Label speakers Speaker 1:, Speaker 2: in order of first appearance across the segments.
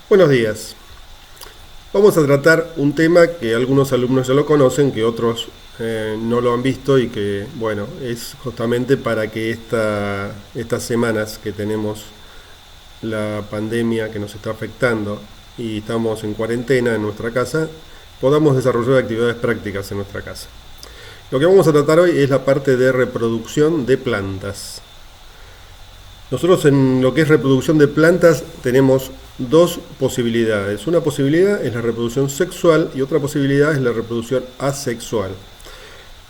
Speaker 1: Buenos días. Vamos a tratar un tema que algunos alumnos ya lo conocen, que otros no lo han visto y que, bueno, es justamente para que estas semanas que tenemos la pandemia que nos está afectando y estamos en cuarentena en nuestra casa, podamos desarrollar actividades prácticas en nuestra casa. Lo que vamos a tratar hoy es la parte de reproducción de plantas. Nosotros en lo que es reproducción de plantas tenemos dos posibilidades. Una posibilidad es la reproducción sexual y otra posibilidad es la reproducción asexual.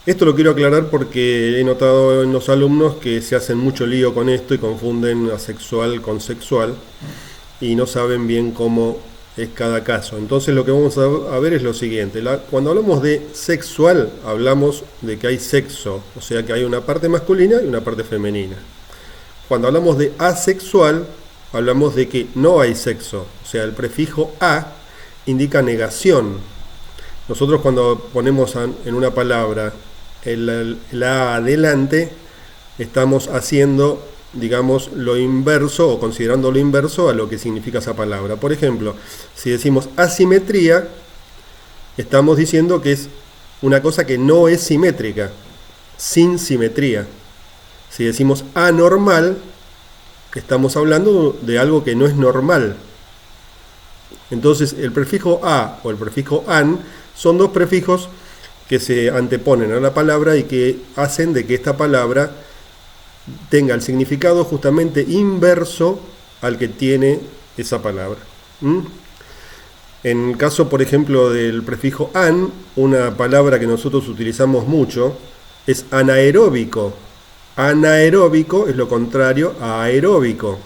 Speaker 1: Esto lo quiero aclarar porque he notado en los alumnos que se hacen mucho lío con esto y confunden asexual con sexual y no saben bien cómo es cada caso. Entonces lo que vamos a ver es lo siguiente. Cuando hablamos de sexual, hablamos de que hay sexo, o sea que hay una parte masculina y una parte femenina. Cuando hablamos de asexual, hablamos de que no hay sexo, o sea, el prefijo a indica negación. Nosotros cuando ponemos en una palabra el a adelante, estamos haciendo, digamos, lo inverso o considerando lo inverso a lo que significa esa palabra. Por ejemplo, si decimos asimetría, estamos diciendo que es una cosa que no es simétrica, sin simetría. Si decimos anormal, estamos hablando de algo que no es normal. Entonces, el prefijo a o el prefijo an son dos prefijos que se anteponen a la palabra y que hacen de que esta palabra tenga el significado justamente inverso al que tiene esa palabra. En el caso, por ejemplo, del prefijo an, una palabra que nosotros utilizamos mucho es anaeróbico. Anaeróbico es lo contrario a aeróbico.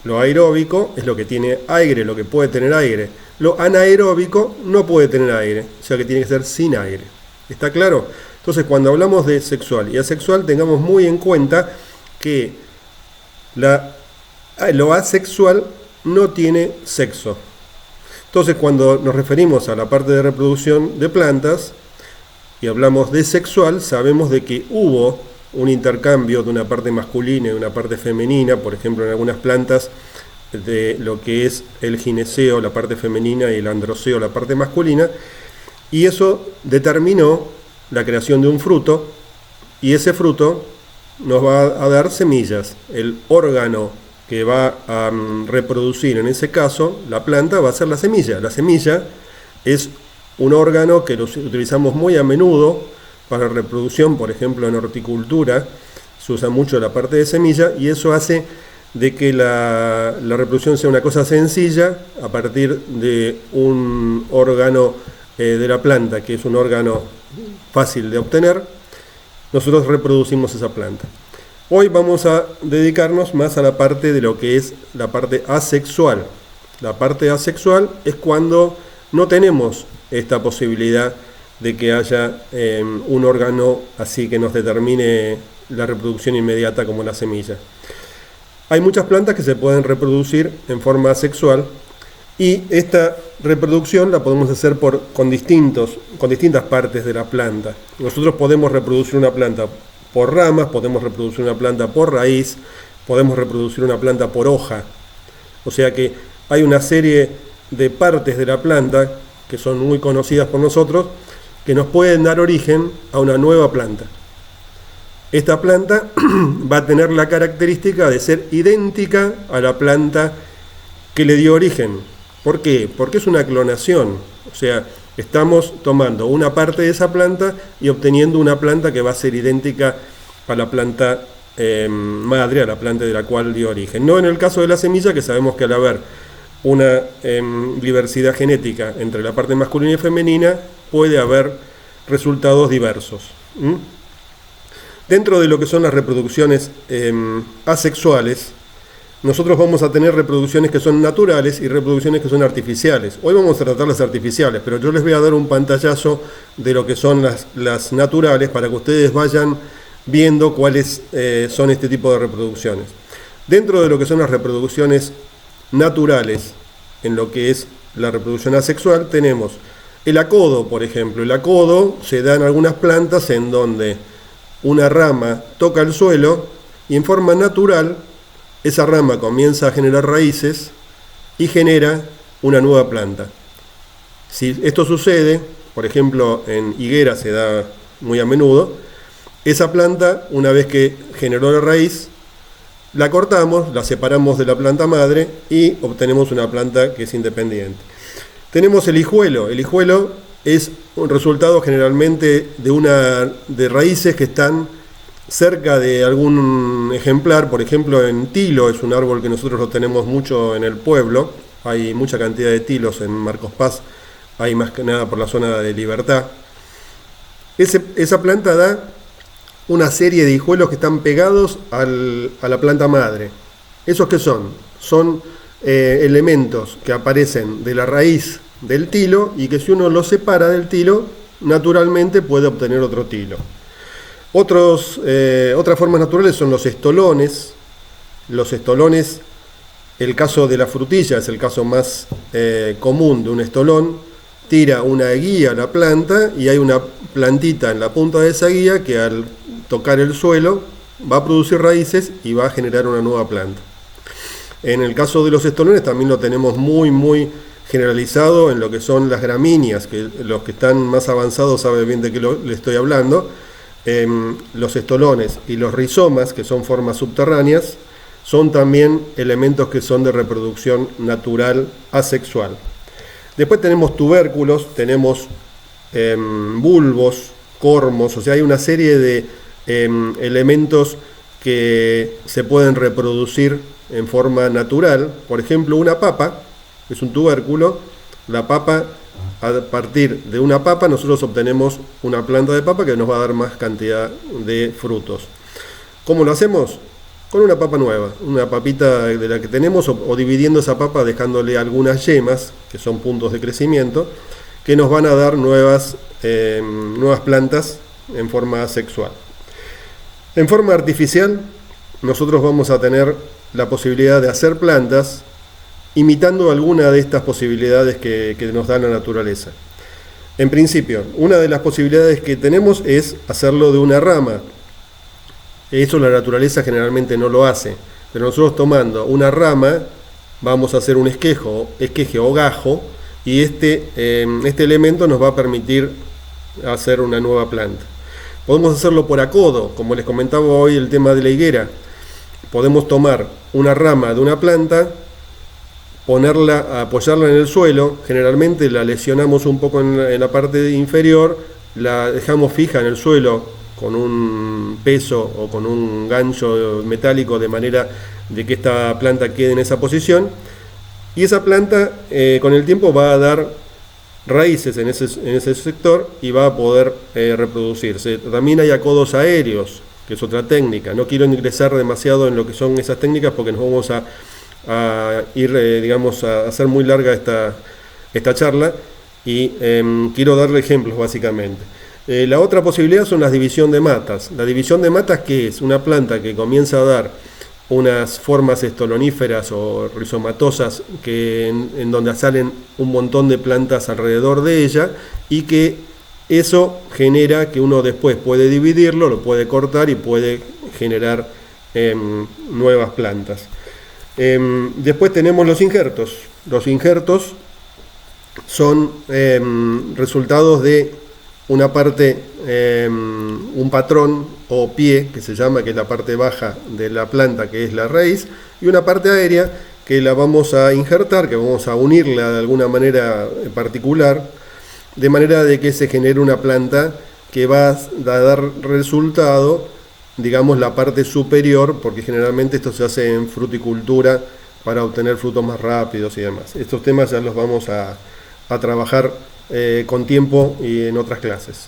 Speaker 1: Lo aeróbico es lo que tiene aire, lo que puede tener aire. Lo anaeróbico no puede tener aire, o sea que tiene que ser sin aire. ¿Está claro? Entonces, cuando hablamos de sexual y asexual, tengamos muy en cuenta que lo asexual no tiene sexo. Entonces, cuando nos referimos a la parte de reproducción de plantas y hablamos de sexual, sabemos de que hubo un intercambio de una parte masculina y una parte femenina, por ejemplo en algunas plantas de lo que es el gineceo, la parte femenina, y el androceo, la parte masculina, y eso determinó la creación de un fruto, y ese fruto nos va a dar semillas. El órgano que va a reproducir en ese caso la planta va a ser la semilla. La semilla es un órgano que lo utilizamos muy a menudo para reproducción, por ejemplo en horticultura se usa mucho la parte de semilla y eso hace de que la reproducción sea una cosa sencilla a partir de un órgano de la planta, que es un órgano fácil de obtener. Nosotros reproducimos esa planta. Hoy vamos a dedicarnos más a la parte de lo que es la parte asexual. La parte asexual es cuando no tenemos esta posibilidad de que haya un órgano así que nos determine la reproducción inmediata como la semilla. Hay muchas plantas que se pueden reproducir en forma asexual y esta reproducción la podemos hacer con distintas partes de la planta. Nosotros podemos reproducir una planta por ramas, podemos reproducir una planta por raíz, podemos reproducir una planta por hoja. O sea que hay una serie de partes de la planta que son muy conocidas por nosotros, que nos pueden dar origen a una nueva planta. Esta planta va a tener la característica de ser idéntica a la planta que le dio origen. ¿Por qué? Porque es una clonación. O sea, estamos tomando una parte de esa planta y obteniendo una planta que va a ser idéntica a la planta madre, a la planta de la cual dio origen. No en el caso de la semilla, que sabemos que al haber una diversidad genética entre la parte masculina y femenina, puede haber resultados diversos. Dentro de lo que son las reproducciones asexuales, nosotros vamos a tener reproducciones que son naturales y reproducciones que son artificiales. Hoy vamos a tratar las artificiales, pero yo les voy a dar un pantallazo de lo que son las naturales para que ustedes vayan viendo cuáles son este tipo de reproducciones. Dentro de lo que son las reproducciones naturales, en lo que es la reproducción asexual, tenemos el acodo, por ejemplo. El acodo se da en algunas plantas en donde una rama toca el suelo y en forma natural esa rama comienza a generar raíces y genera una nueva planta. Si esto sucede, por ejemplo, en higuera se da muy a menudo, esa planta, una vez que generó la raíz, la cortamos, la separamos de la planta madre y obtenemos una planta que es independiente. Tenemos el hijuelo. El hijuelo es un resultado generalmente de raíces que están cerca de algún ejemplar. Por ejemplo, en tilo, es un árbol que nosotros lo tenemos mucho en el pueblo. Hay mucha cantidad de tilos en Marcos Paz, hay más que nada por la zona de Libertad. Esa planta da una serie de hijuelos que están pegados a la planta madre. ¿Esos qué son? Son elementos que aparecen de la raíz del tilo y que si uno los separa del tilo, naturalmente puede obtener otro tilo. Otras formas naturales son los estolones. Los estolones, el caso de la frutilla es el caso más común de un estolón. Tira una guía a la planta y hay una plantita en la punta de esa guía que al tocar el suelo va a producir raíces y va a generar una nueva planta. En el caso de los estolones también lo tenemos muy generalizado en lo que son las gramíneas, que los que están más avanzados saben bien de qué le estoy hablando. Los estolones y los rizomas, que son formas subterráneas, son también elementos que son de reproducción natural asexual. Después tenemos tubérculos, tenemos bulbos, cormos, o sea, hay una serie de elementos que se pueden reproducir en forma natural. Por ejemplo, una papa es un tubérculo. La papa, a partir de una papa nosotros obtenemos una planta de papa que nos va a dar más cantidad de frutos. ¿Cómo lo hacemos? Con una papa nueva, una papita de la que tenemos, o dividiendo esa papa, dejándole algunas yemas, que son puntos de crecimiento, que nos van a dar nuevas plantas en forma sexual. En forma artificial, nosotros vamos a tener la posibilidad de hacer plantas imitando alguna de estas posibilidades que nos da la naturaleza. En principio, una de las posibilidades que tenemos es hacerlo de una rama. Eso la naturaleza generalmente no lo hace, pero nosotros tomando una rama vamos a hacer un esqueje o gajo, y este elemento nos va a permitir hacer una nueva planta. Podemos hacerlo por acodo, como les comentaba hoy el tema de la higuera. Podemos tomar una rama de una planta, apoyarla en el suelo, generalmente la lesionamos un poco en la parte inferior, la dejamos fija en el suelo con un peso o con un gancho metálico de manera de que esta planta quede en esa posición, y esa planta con el tiempo va a dar raíces en ese sector y va a poder reproducirse. También hay acodos aéreos, que es otra técnica. No quiero ingresar demasiado en lo que son esas técnicas porque nos vamos a ir, a hacer muy larga esta charla, y quiero darle ejemplos básicamente. La otra posibilidad son las división de matas. La división de matas, que es una planta que comienza a dar unas formas estoloníferas o rizomatosas en donde salen un montón de plantas alrededor de ella, y que eso genera que uno después puede dividirlo, lo puede cortar y puede generar nuevas plantas. Después tenemos los injertos. Los injertos son resultados de una parte, un patrón o pie, que se llama, que es la parte baja de la planta, que es la raíz, y una parte aérea que la vamos a injertar, que vamos a unirla de alguna manera particular, de manera de que se genere una planta que va a dar resultado, digamos, la parte superior, porque generalmente esto se hace en fruticultura para obtener frutos más rápidos y demás. Estos temas ya los vamos a trabajar con tiempo y en otras clases.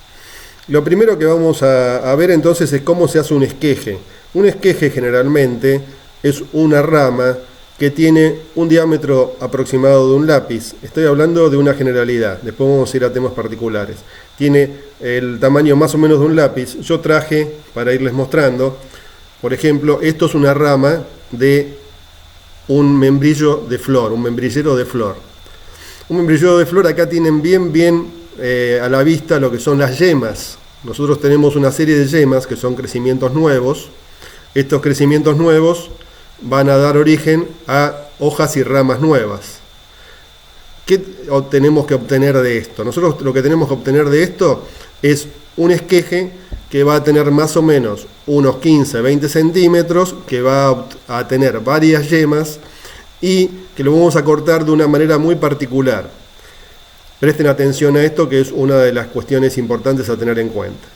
Speaker 1: Lo primero que vamos a ver entonces es cómo se hace un esqueje. Un esqueje generalmente es una rama que tiene un diámetro aproximado de un lápiz. Estoy hablando de una generalidad, después vamos a ir a temas particulares. Tiene el tamaño más o menos de un lápiz. Yo traje, para irles mostrando, por ejemplo, esto es una rama de un membrillo de flor, un membrillero de flor. Un membrillero de flor, acá tienen bien a la vista lo que son las yemas. Nosotros tenemos una serie de yemas que son crecimientos nuevos. Estos crecimientos nuevos van a dar origen a hojas y ramas nuevas. ¿qué tenemos que obtener de esto? Nosotros lo que tenemos que obtener de esto es un esqueje que va a tener más o menos unos 15-20 centímetros, que va a tener varias yemas y que lo vamos a cortar de una manera muy particular. Presten atención a esto, que es una de las cuestiones importantes a tener en cuenta.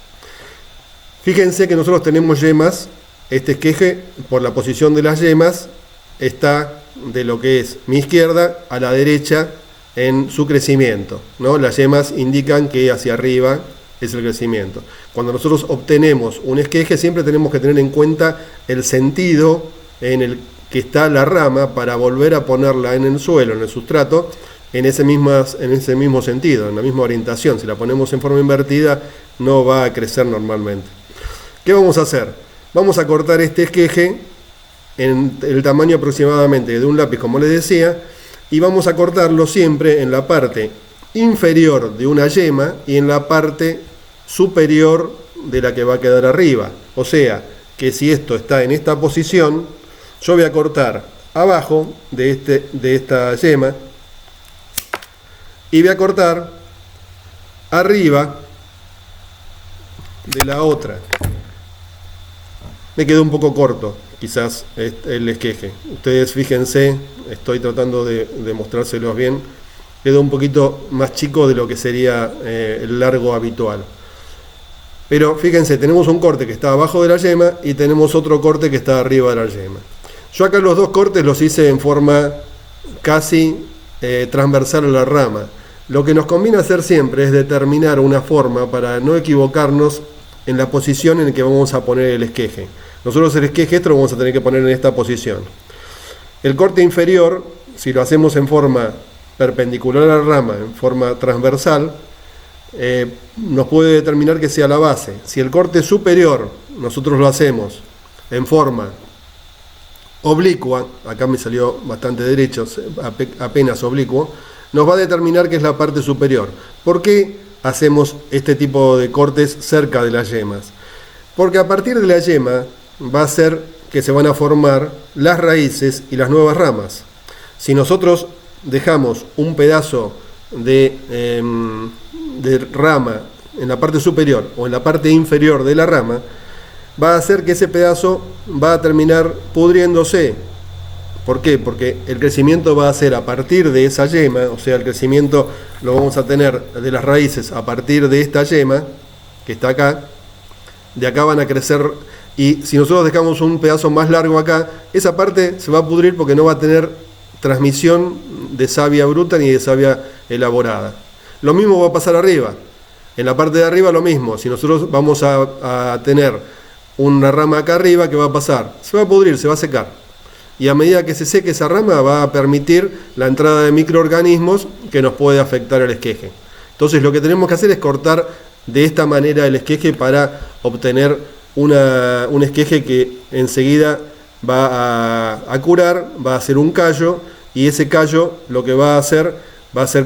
Speaker 1: Fíjense que nosotros tenemos yemas. Este esqueje, por la posición de las yemas, está de lo que es mi izquierda a la derecha en su crecimiento, ¿no? Las yemas indican que hacia arriba es el crecimiento. Cuando nosotros obtenemos un esqueje, siempre tenemos que tener en cuenta el sentido en el que está la rama para volver a ponerla en el suelo, en el sustrato, en ese mismo sentido, en la misma orientación. Si la ponemos en forma invertida, no va a crecer normalmente. ¿Qué vamos a hacer? Vamos a cortar este esqueje en el tamaño aproximadamente de un lápiz, como les decía, y vamos a cortarlo siempre en la parte inferior de una yema y en la parte superior de la que va a quedar arriba. O sea, que si esto está en esta posición, yo voy a cortar abajo de esta yema y voy a cortar arriba de la otra. Me quedó un poco corto, quizás, el esqueje. Ustedes fíjense, estoy tratando de mostrárselos bien. Quedó un poquito más chico de lo que sería el largo habitual. Pero fíjense, tenemos un corte que está abajo de la yema y tenemos otro corte que está arriba de la yema. Yo acá los dos cortes los hice en forma casi transversal a la rama. Lo que nos conviene hacer siempre es determinar una forma para no equivocarnos en la posición en la que vamos a poner el esqueje. Nosotros el esqueje lo vamos a tener que poner en esta posición. El corte inferior, si lo hacemos en forma perpendicular a la rama, en forma transversal, nos puede determinar que sea la base. Si el corte superior nosotros lo hacemos en forma oblicua, acá me salió bastante derecho, apenas oblicuo, nos va a determinar que es la parte superior. ¿Por qué hacemos este tipo de cortes cerca de las yemas? Porque a partir de la yema va a ser que se van a formar las raíces y las nuevas ramas. Si nosotros dejamos un pedazo de rama en la parte superior o en la parte inferior de la rama, va a hacer que ese pedazo va a terminar pudriéndose. ¿Por qué? Porque el crecimiento va a ser a partir de esa yema, o sea, el crecimiento lo vamos a tener de las raíces a partir de esta yema, que está acá. De acá van a crecer, y si nosotros dejamos un pedazo más largo acá, esa parte se va a pudrir porque no va a tener transmisión de savia bruta ni de savia elaborada. Lo mismo va a pasar arriba. En la parte de arriba lo mismo. Si nosotros vamos a tener una rama acá arriba, ¿qué va a pasar? Se va a pudrir, se va a secar. Y a medida que se seque esa rama va a permitir la entrada de microorganismos que nos puede afectar el esqueje. Entonces lo que tenemos que hacer es cortar de esta manera el esqueje para obtener un esqueje que enseguida va a curar, va a hacer un callo, y ese callo lo que va a hacer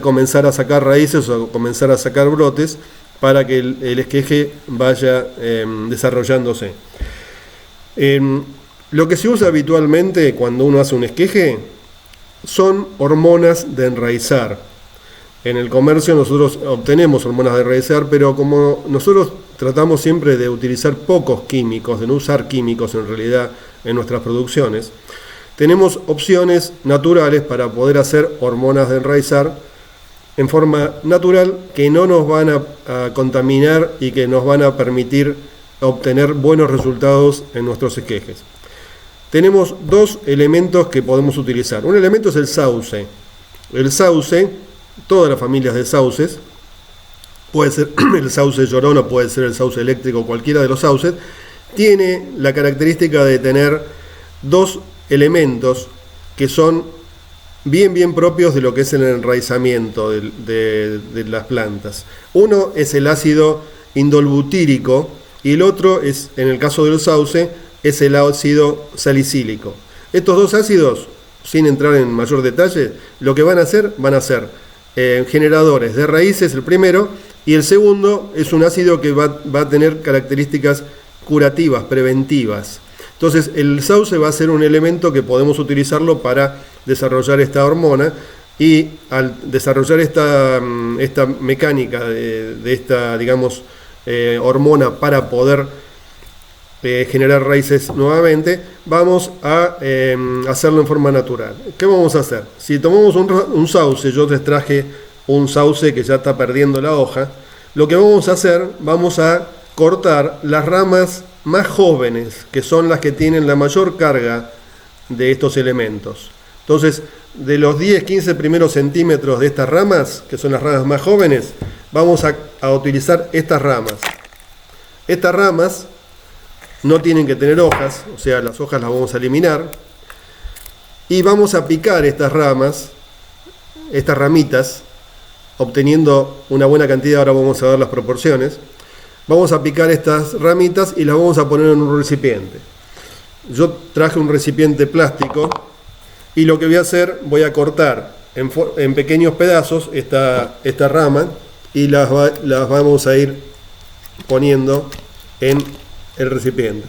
Speaker 1: comenzar a sacar raíces o comenzar a sacar brotes para que el esqueje vaya desarrollándose. Lo que se usa habitualmente cuando uno hace un esqueje son hormonas de enraizar. En el comercio nosotros obtenemos hormonas de enraizar, pero como nosotros tratamos siempre de utilizar pocos químicos, de no usar químicos en realidad en nuestras producciones, tenemos opciones naturales para poder hacer hormonas de enraizar en forma natural que no nos van a contaminar y que nos van a permitir obtener buenos resultados en nuestros esquejes. Tenemos dos elementos que podemos utilizar. Un elemento es el sauce. El sauce, todas las familias de sauces, puede ser el sauce llorón o puede ser el sauce eléctrico, cualquiera de los sauces, tiene la característica de tener dos elementos que son bien propios de lo que es el enraizamiento de las plantas. Uno es el ácido indolbutírico y el otro es, en el caso del sauce, es el ácido salicílico. Estos dos ácidos, sin entrar en mayor detalle, lo que van a ser generadores de raíces, el primero, y el segundo es un ácido que va a tener características curativas, preventivas. Entonces el sauce va a ser un elemento que podemos utilizarlo para desarrollar esta hormona Y al desarrollar esta mecánica de esta, digamos, hormona para poder generar raíces nuevamente, vamos a hacerlo en forma natural. ¿Qué vamos a hacer? Si tomamos un sauce, yo les traje un sauce que ya está perdiendo la hoja, lo que vamos a hacer, vamos a cortar las ramas más jóvenes, que son las que tienen la mayor carga de estos elementos. Entonces, de los 10-15 primeros centímetros de estas ramas, que son las ramas más jóvenes, vamos a utilizar estas ramas. Estas ramas no tienen que tener hojas, o sea, las hojas las vamos a eliminar. Y vamos a picar estas ramas, estas ramitas, obteniendo una buena cantidad. Ahora vamos a ver las proporciones. Vamos a picar estas ramitas y las vamos a poner en un recipiente. Yo traje un recipiente plástico y lo que voy a hacer, voy a cortar en pequeños pedazos esta rama y las vamos a ir poniendo en el recipiente.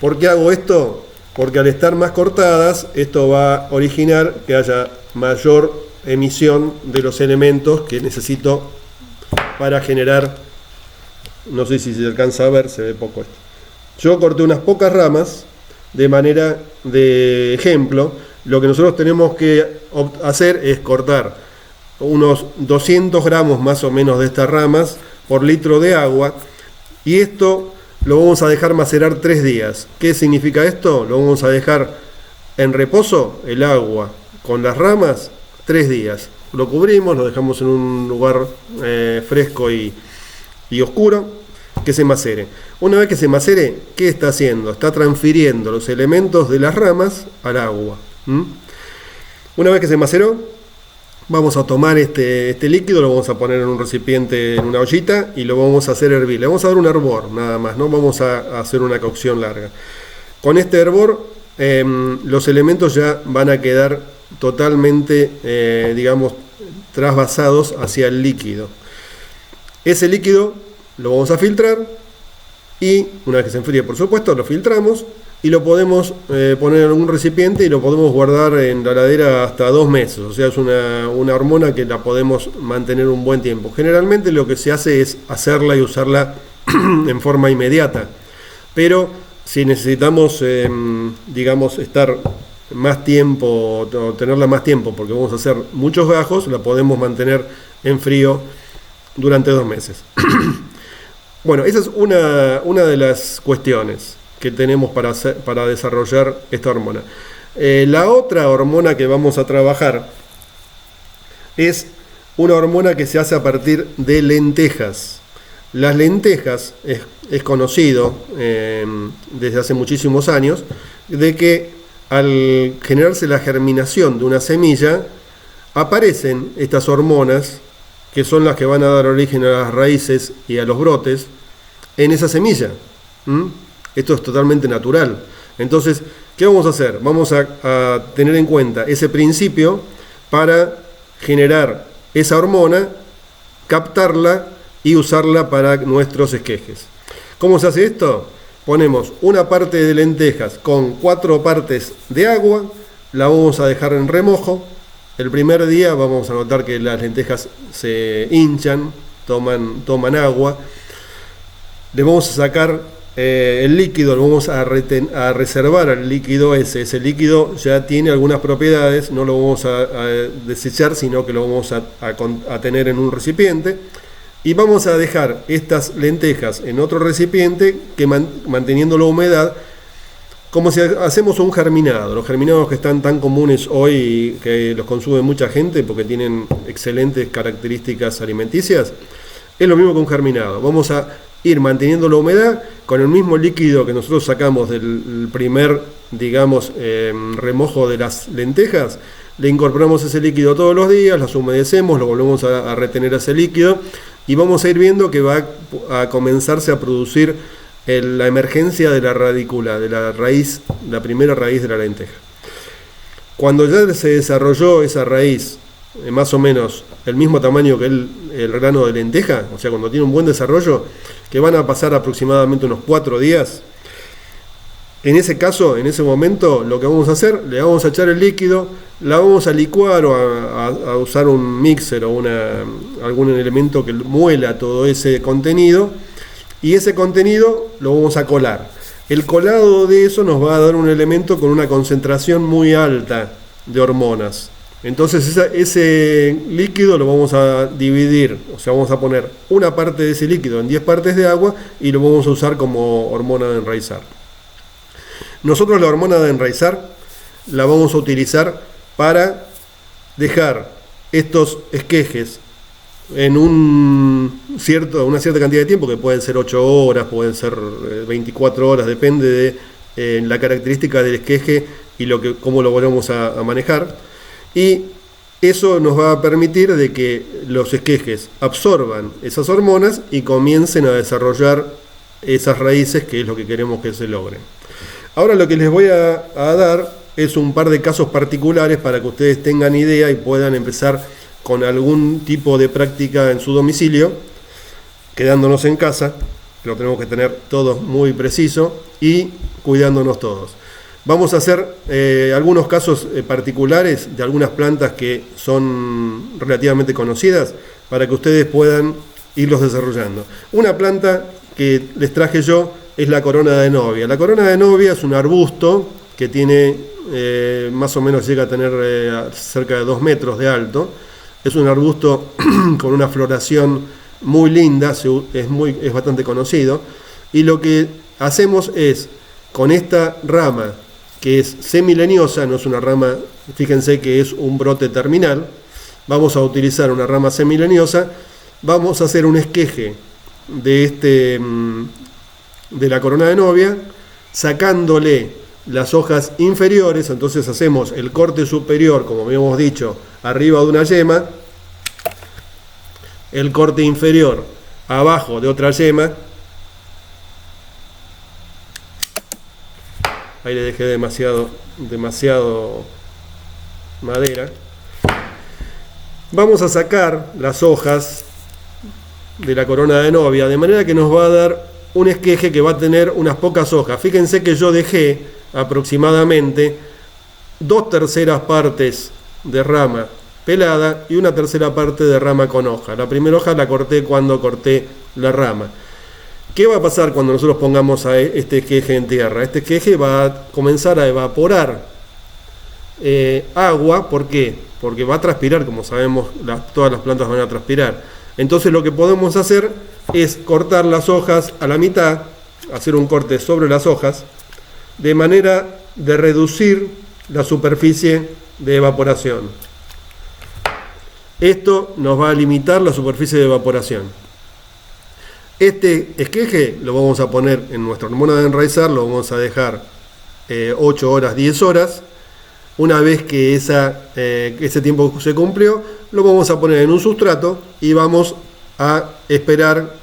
Speaker 1: ¿Por qué hago esto? Porque al estar más cortadas, esto va a originar que haya mayor emisión de los elementos que necesito para generar. No sé si se alcanza a ver, se ve poco esto. Yo corté unas pocas ramas de manera de ejemplo. Lo que nosotros tenemos que hacer es cortar unos 200 gramos más o menos de estas ramas por litro de agua, y esto lo vamos a dejar macerar 3 días. ¿Qué significa esto? Lo vamos a dejar en reposo, el agua con las ramas, 3 días. Lo cubrimos, lo dejamos en un lugar fresco y oscuro, que se macere. Una vez que se macere, ¿qué está haciendo? Está transfiriendo los elementos de las ramas al agua. Una vez que se maceró, vamos a tomar este líquido, lo vamos a poner en un recipiente, en una ollita, y lo vamos a hacer hervir. Le vamos a dar un hervor, nada más, no vamos a hacer una cocción larga. Con este hervor, los elementos ya van a quedar totalmente, digamos, trasvasados hacia el líquido. Ese líquido lo vamos a filtrar y una vez que se enfríe, por supuesto, lo filtramos y lo podemos poner en algún recipiente y lo podemos guardar en la heladera hasta 2 meses. O sea, es una hormona que la podemos mantener un buen tiempo. Generalmente lo que se hace es hacerla y usarla en forma inmediata. Pero si necesitamos, digamos, estar más tiempo o tenerla más tiempo porque vamos a hacer muchos gajos, la podemos mantener en frío durante 2 meses. Bueno, esa es una de las cuestiones que tenemos para desarrollar esta hormona. La otra hormona que vamos a trabajar es una hormona que se hace a partir de lentejas. Las lentejas es conocido desde hace muchísimos años de que al generarse la germinación de una semilla aparecen estas hormonas que son las que van a dar origen a las raíces y a los brotes en esa semilla. Esto es totalmente natural. Entonces, ¿qué vamos a hacer? Vamos a tener en cuenta ese principio para generar esa hormona, captarla y usarla para nuestros esquejes. ¿Cómo se hace esto? Ponemos una parte de lentejas con 4 partes de agua, la vamos a dejar en remojo. El primer día vamos a notar que las lentejas se hinchan, toman agua. Le vamos a sacar el líquido, lo vamos a reservar al líquido ese. Ese líquido ya tiene algunas propiedades, no lo vamos a desechar, sino que lo vamos a tener en un recipiente. Y vamos a dejar estas lentejas en otro recipiente que manteniendo la humedad, como si hacemos un germinado. Los germinados que están tan comunes hoy, que los consume mucha gente porque tienen excelentes características alimenticias, es lo mismo que un germinado. Vamos a ir manteniendo la humedad con el mismo líquido que nosotros sacamos del primer, digamos, remojo de las lentejas. Le incorporamos ese líquido todos los días, las humedecemos, lo volvemos a retener ese líquido y vamos a ir viendo que va a comenzarse a producir la emergencia de la radícula, de la raíz, la primera raíz de la lenteja. Cuando ya se desarrolló esa raíz, más o menos el mismo tamaño que el grano de lenteja, o sea, cuando tiene un buen desarrollo, que van a pasar aproximadamente unos 4 días, en ese caso, en ese momento, lo que vamos a hacer, le vamos a echar el líquido, la vamos a licuar o a usar un mixer o algún elemento que muela todo ese contenido, y ese contenido lo vamos a colar. El colado de eso nos va a dar un elemento con una concentración muy alta de hormonas. Entonces ese líquido lo vamos a dividir, o sea, vamos a poner una parte de ese líquido en 10 partes de agua y lo vamos a usar como hormona de enraizar. Nosotros la hormona de enraizar la vamos a utilizar para dejar estos esquejes en una cierta cantidad de tiempo, que pueden ser 8 horas, pueden ser 24 horas, depende de la característica del esqueje y cómo lo vamos a manejar. Y eso nos va a permitir de que los esquejes absorban esas hormonas y comiencen a desarrollar esas raíces, que es lo que queremos que se logre. Ahora lo que les voy a dar es un par de casos particulares para que ustedes tengan idea y puedan empezar con algún tipo de práctica en su domicilio, quedándonos en casa, que lo tenemos que tener todo muy preciso, y cuidándonos todos. Vamos a hacer algunos casos particulares de algunas plantas que son relativamente conocidas para que ustedes puedan irlos desarrollando. Una planta que les traje yo es la corona de novia. La corona de novia es un arbusto que tiene más o menos llega a tener cerca de 2 metros de alto. Es un arbusto con una floración muy linda, es bastante conocido. Y lo que hacemos es, con esta rama que es semileñosa, no es una rama, fíjense que es un brote terminal, vamos a utilizar una rama semileñosa, vamos a hacer un esqueje de la corona de novia, sacándole las hojas inferiores. Entonces hacemos el corte superior, como habíamos dicho, arriba de una yema, el corte inferior abajo de otra yema. Ahí le dejé demasiado madera. Vamos a sacar las hojas de la corona de novia, de manera que nos va a dar un esqueje que va a tener unas pocas hojas. Fíjense que yo dejé aproximadamente 2/3 partes de rama pelada y 1/3 parte de rama con hoja. La primera hoja la corté cuando corté la rama. ¿Qué va a pasar cuando nosotros pongamos a este esqueje en tierra? Este esqueje va a comenzar a evaporar agua. ¿Por qué? Porque va a transpirar, como sabemos, todas las plantas van a transpirar. Entonces lo que podemos hacer es cortar las hojas a la mitad, hacer un corte sobre las hojas, de manera de reducir la superficie de evaporación. Esto nos va a limitar la superficie de evaporación. Este esqueje lo vamos a poner en nuestra hormona de enraizar, lo vamos a dejar 8 horas, 10 horas. Una vez que ese tiempo se cumplió, lo vamos a poner en un sustrato y vamos a esperar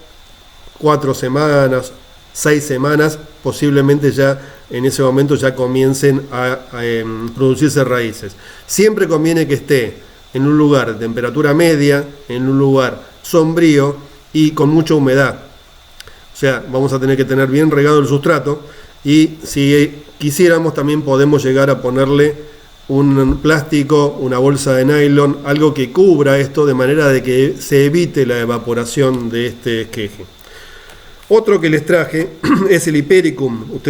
Speaker 1: 4 semanas, 6 semanas, posiblemente ya en ese momento ya comiencen a producirse raíces. Siempre conviene que esté en un lugar de temperatura media, en un lugar sombrío y con mucha humedad. O sea, vamos a tener que tener bien regado el sustrato, y si quisiéramos también podemos llegar a ponerle un plástico, una bolsa de nylon, algo que cubra esto, de manera de que se evite la evaporación de este esqueje. Otro que les traje es el Hipericum.